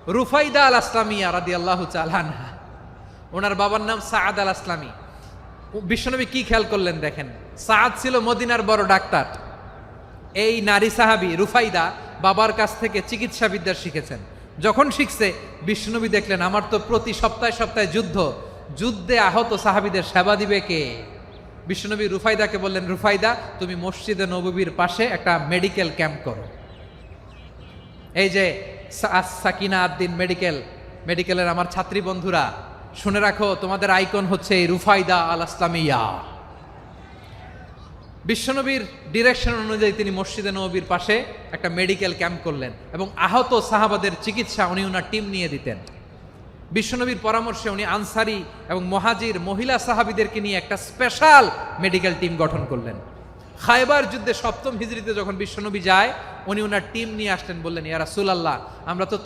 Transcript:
রুফাইদা আল আসলামিয়া রাদিয়াল্লাহু তাআলা আনহা, ওনার বাবার নাম সাআদ আল আসলামি। বিশ্বনবী কি খেয়াল করলেন দেখেন, সাআদ ছিল মদিনার বড় ডাক্তার। এই নারী সাহাবী রুফাইদা বাবার কাছ থেকে চিকিৎসা বিদ্যা শিখেছেন। যখন শিখছে, বিশ্বনবী দেখলেন আমার তো প্রতি সপ্তাহে সপ্তাহে যুদ্ধে আহত সাহাবীদের সেবা দিবে কে? বিশ্বনবী রুফাইদাকে বললেন, রুফাইদা তুমি মসজিদে নববীর পাশে একটা মেডিকেল ক্যাম্প করো। এই যে সাকিনা আদ্দিন মেডিকেলের আমার ছাত্রী বন্ধুরা, শুনে রাখো, তোমাদের আইকন হচ্ছে এই রুফাইদা আল আসলামিয়া। বিশ্বনবীর ডিরেকশন অনুযায়ী তিনি মসজিদে নববীর পাশে একটা মেডিকেল ক্যাম্প করলেন এবং আহত সাহাবাদের চিকিৎসা উনি ওনার টিম নিয়ে দিতেন। বিশ্বনবীর পরামর্শে উনি আনসারি এবং মুহাজির মহিলা সাহাবীদেরকে নিয়ে একটা স্পেশাল মেডিকেল টিম গঠন করলেন। খায়বার যুদ্ধে 7ম হিজরিতে যখন বিশ্বনবী যায়, উনি ওনার টিম নিয়ে আসলেন, বললেন, ইয়া রাসূলুল্লাহ, আমরা তো